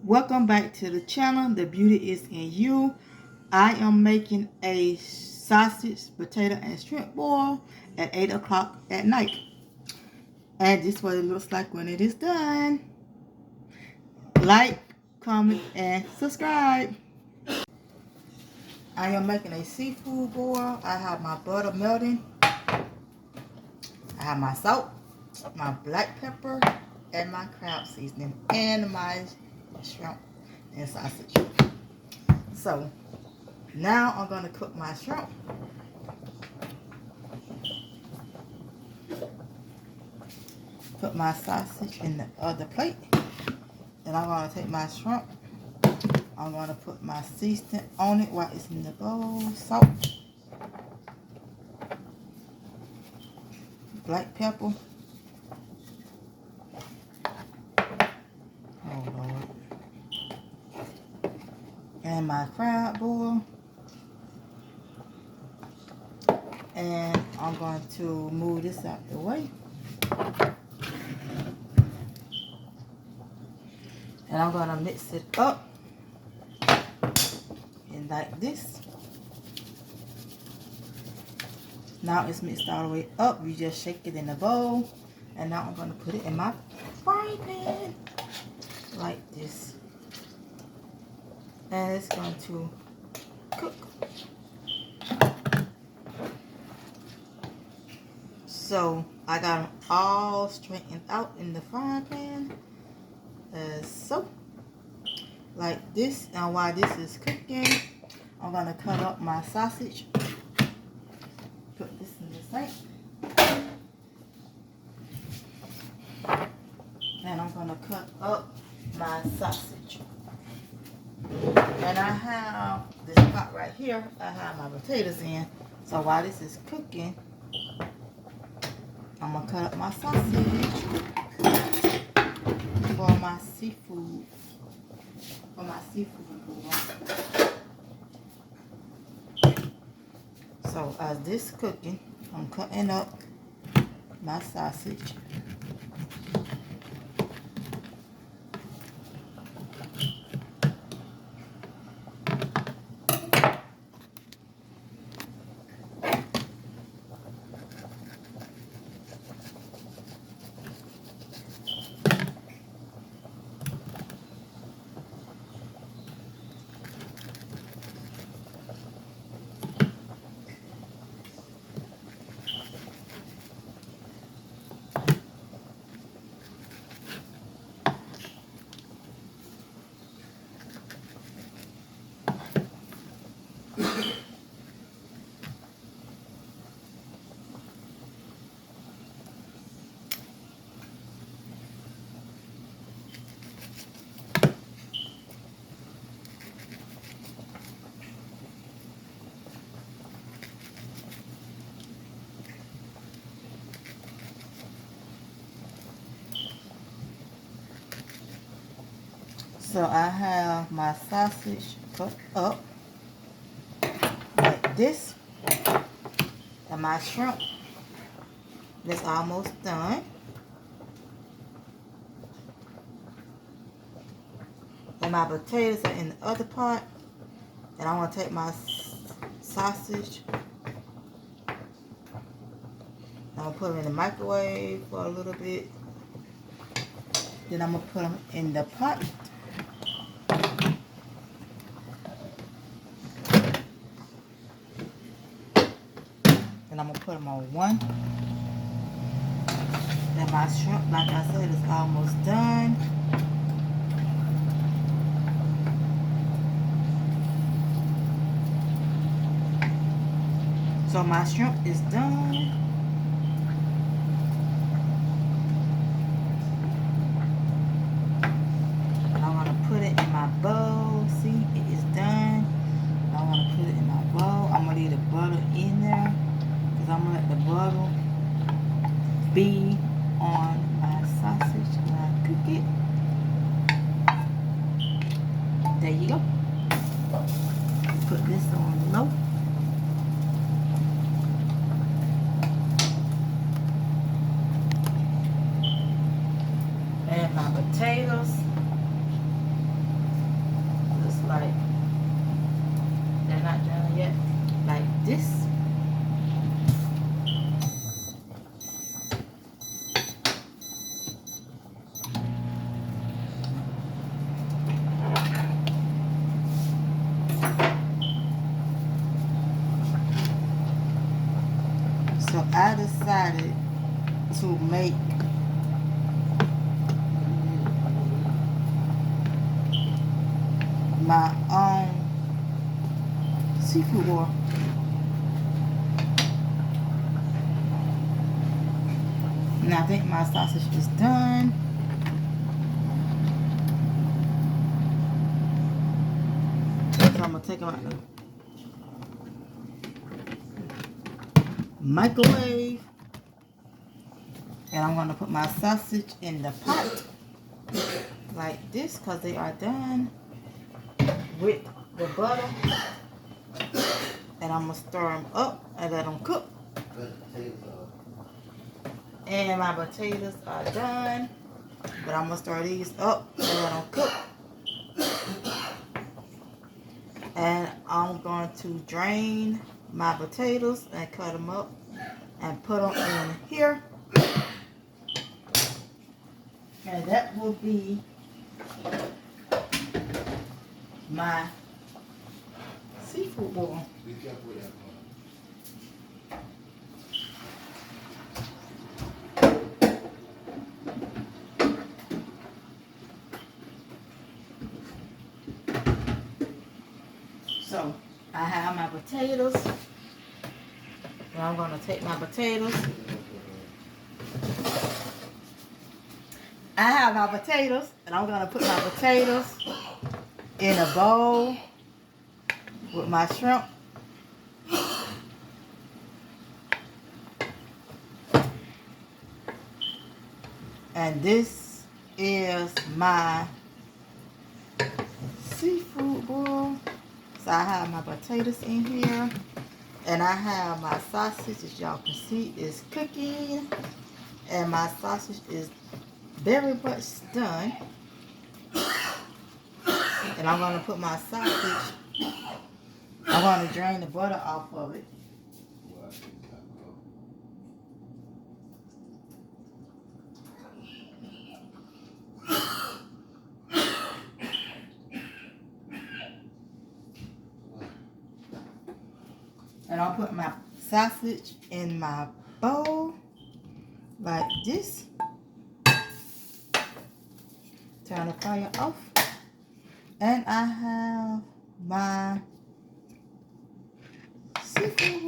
Welcome back to the channel. The beauty is in you. I am making a sausage, potato, and shrimp boil at 8 o'clock at night. And this is what it looks like when it is done. Like, comment, and subscribe. I am making a seafood boil. I have my butter melting. I have my salt, my black pepper, and my crab seasoning, and my shrimp and sausage. So now I'm going to cook my shrimp. Put my sausage in the other plate. Then I'm going to take my shrimp. I'm going to put my seasoning on it while it's in the bowl. Salt. Black pepper. Oh Lord. And my crab boil. And I'm going to move this out the way. And I'm going to mix it up. And like this. Now it's mixed all the way up. You just shake it in the bowl. And now I'm going to put it in my frying pan. Like this. And it's going to cook. So I got them all straightened out in the frying pan. So like this. And while this is cooking, I'm going to cut up my sausage. Put this in the sink. And I'm going to cut up my sausage. And I have this pot right here. I have my potatoes in. So while this is cooking, I'm going to cut up my sausage for my seafood. So as this is cooking, I'm cutting up my sausage. So I have my sausage cut up like this. And my shrimp is almost done. And my potatoes are in the other pot. And I'm going to take my sausage. I'm going to put them in the microwave for a little bit. Then I'm going to put them in the pot. And I'm going to put them on one. And my shrimp, like I said, is almost done. So my shrimp is done. And I'm going to put it in my bowl. See, it is done. I want to put it in my bowl. I'm going to leave the butter in there. Because I'm going to let the butter be on my sausage when I cook it. There you go. Put this on low. And my potatoes. decided to make my own seafood boil. And I think my sausage is done. So I'm going to take them out the microwave. And I'm going to put my sausage in the pot like this because they are done with the butter. And I'm going to stir them up and let them cook. And my potatoes are done. But I'm going to stir these up and let them cook. And I'm going to drain my potatoes and cut them up and put them in here. And that will be my seafood boil. Be careful with that. So I have my potatoes. Now I'm going to take my potatoes. I have my potatoes, and I'm going to put my potatoes in a bowl with my shrimp. And this is my seafood boil. So I have my potatoes in here. And I have my sausage, as y'all can see, is cooking. And my sausage is very much done. And I'm going to put my sausage, I'm going to drain the butter off of it. And I'll put my sausage in my bowl like this. Turn the fire off. And I have my seafood